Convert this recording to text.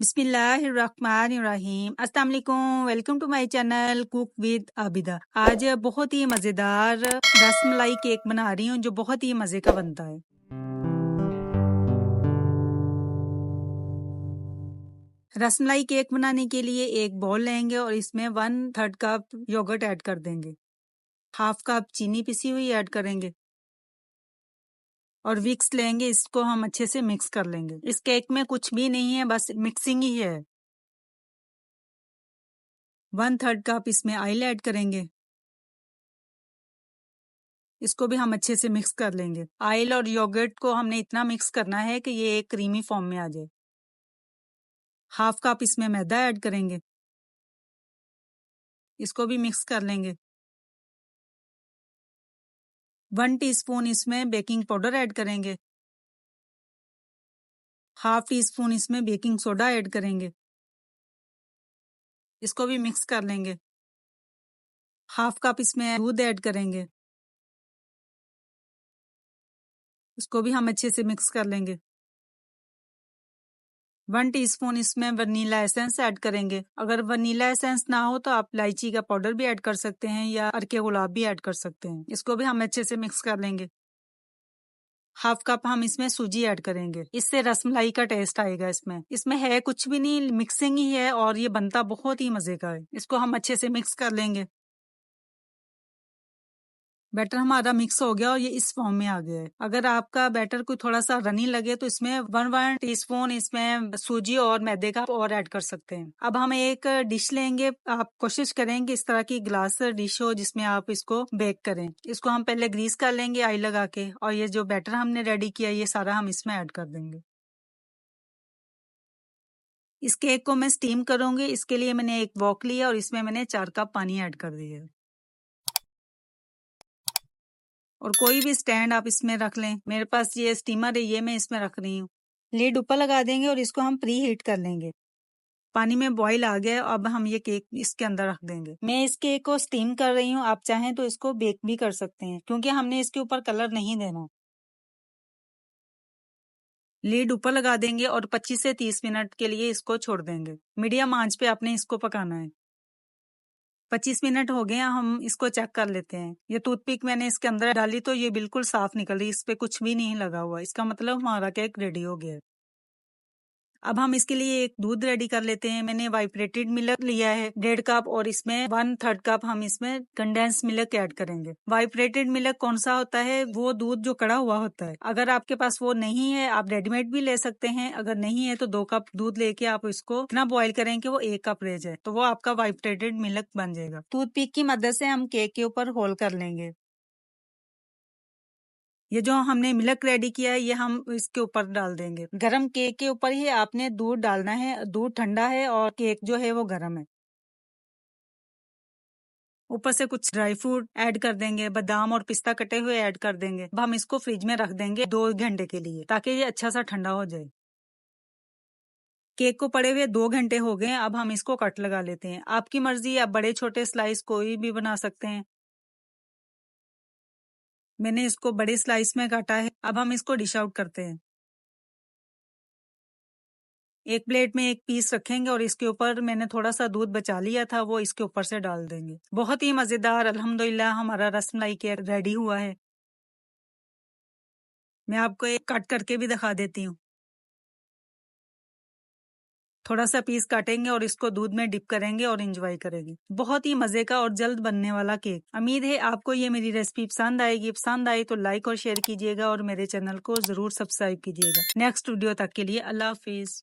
बिस्मिल्लाहिर्रहमानिर्रहीम। अस्सलाम वालेकुम। Welcome to my channel cook with Abida. आज बहुत ही मज़ेदार रसमलाई केक बना रही हूँ जो बहुत ही मज़े का बनता है। रसमलाई केक बनाने के लिए एक बाउल लेंगे और इसमें 1/3 कप योगर्ट ऐड कर देंगे। हाफ कप चीनी पिसी हुई ऐड करेंगे और विक्स लेंगे, इसको हम अच्छे से मिक्स कर लेंगे। इस केक में कुछ भी नहीं है, बस मिक्सिंग ही है। 1/3 कप इसमें ऑयल ऐड करेंगे, इसको भी हम अच्छे से मिक्स कर लेंगे। ऑयल और योगर्ट को हमने इतना मिक्स करना है कि ये एक क्रीमी फॉर्म में आ जाए। हाफ कप इसमें मैदा ऐड करेंगे, इसको भी मिक्स कर लेंगे। 1 टीस्पून इसमें बेकिंग पाउडर ऐड करेंगे, हाफ टी स्पून इसमें बेकिंग सोडा ऐड करेंगे, इसको भी मिक्स कर लेंगे। हाफ कप इसमें दूध ऐड करेंगे, इसको भी हम अच्छे से मिक्स कर लेंगे। 1 टीस्पून इसमें वनीला एसेंस ऐड करेंगे। अगर वनीला एसेंस ना हो तो आप इलायची का पाउडर भी ऐड कर सकते हैं या अर्के गुलाब भी ऐड कर सकते हैं। इसको भी हम अच्छे से मिक्स कर लेंगे। हाफ कप हम इसमें सूजी ऐड करेंगे, इससे रसमलाई का टेस्ट आएगा। इसमें है कुछ भी नहीं, मिक्सिंग ही है और ये बनता बहुत ही मजे का है। इसको हम अच्छे से मिक्स कर लेंगे। बैटर हमारा मिक्स हो गया और ये इस फॉर्म में आ गया है। अगर आपका बैटर कोई थोड़ा सा रनी लगे तो इसमें 1 टीस्पून इसमें सूजी और मैदे का और ऐड कर सकते हैं। अब हम एक डिश लेंगे, आप कोशिश करेंगे इस तरह की ग्लास डिश हो जिसमें आप इसको बेक करें। इसको हम पहले ग्रीस कर लेंगे ऑयल लगा के और ये जो बैटर हमने रेडी किया ये सारा हम इसमें ऐड कर देंगे। इस केक को मैं स्टीम करूंगी, इसके लिए मैंने एक वॉक लिया और इसमें मैंने 4 कप पानी ऐड कर दिया है। और कोई भी स्टैंड आप इसमें रख लें। मेरे पास ये स्टीमर है, ये मैं इसमें रख रही हूँ। लिड ऊपर लगा देंगे और इसको हम प्री हीट कर लेंगे। पानी में बॉईल आ गया, अब हम ये केक इसके अंदर रख देंगे। मैं इस केक को स्टीम कर रही हूँ, आप चाहें तो इसको बेक भी कर सकते हैं क्योंकि हमने इसके ऊपर कलर नहीं देना। लीड ऊपर लगा देंगे और 25 से 30 मिनट के लिए इसको छोड़ देंगे। मीडियम आंच पे आपने इसको पकाना है। 25 मिनट हो गए हैं, हम इसको चेक कर लेते हैं। ये टूथपिक मैंने इसके अंदर डाली तो ये बिल्कुल साफ निकल रही, इस पे कुछ भी नहीं लगा हुआ। इसका मतलब हमारा केक रेडी हो गया है। अब हम इसके लिए एक दूध रेडी कर लेते हैं। मैंने वाइब्रेटेड मिल्क लिया है 1.5 कप और इसमें 1/3 कप हम इसमें कंडेंस मिल्क ऐड करेंगे। वाइब्रेटेड मिल्क कौन सा होता है? वो दूध जो कड़ा हुआ होता है। अगर आपके पास वो नहीं है आप रेडीमेड भी ले सकते हैं। अगर नहीं है तो 2 कप दूध लेके आप इसको इतना बॉईल करें कि वो 1 कप रह जाए, तो वो आपका वाइब्रेटेड मिल्क बन जाएगा। टूथपिक की मदद से हम केक के ऊपर होल कर लेंगे। ये जो हमने मिल्क रेडी किया है ये हम इसके ऊपर डाल देंगे। गरम केक के ऊपर ही आपने दूध डालना है। दूध ठंडा है और केक जो है वो गरम है। ऊपर से कुछ ड्राई फ्रूट ऐड कर देंगे, बादाम और पिस्ता कटे हुए ऐड कर देंगे। अब हम इसको फ्रिज में रख देंगे 2 घंटे के लिए ताकि ये अच्छा सा ठंडा हो जाए। केक को पड़े हुए 2 घंटे हो गए, अब हम इसको कट लगा लेते हैं। आपकी मर्जी, आप बड़े छोटे स्लाइस कोई भी बना सकते हैं। मैंने इसको बड़े स्लाइस में काटा है। अब हम इसको डिश आउट करते हैं। एक प्लेट में एक पीस रखेंगे और इसके ऊपर मैंने थोड़ा सा दूध बचा लिया था वो इसके ऊपर से डाल देंगे। बहुत ही मजेदार अल्हम्दुलिल्लाह हमारा रसमलाई केक रेडी हुआ है। मैं आपको एक कट करके भी दिखा देती हूँ। थोड़ा सा पीस काटेंगे और इसको दूध में डिप करेंगे और एंजॉय करेंगे। बहुत ही मजे का और जल्द बनने वाला केक। उम्मीद है आपको ये मेरी रेसिपी पसंद आएगी। पसंद आई तो लाइक और शेयर कीजिएगा और मेरे चैनल को जरूर सब्सक्राइब कीजिएगा। नेक्स्ट वीडियो तक के लिए अल्लाह हाफिज।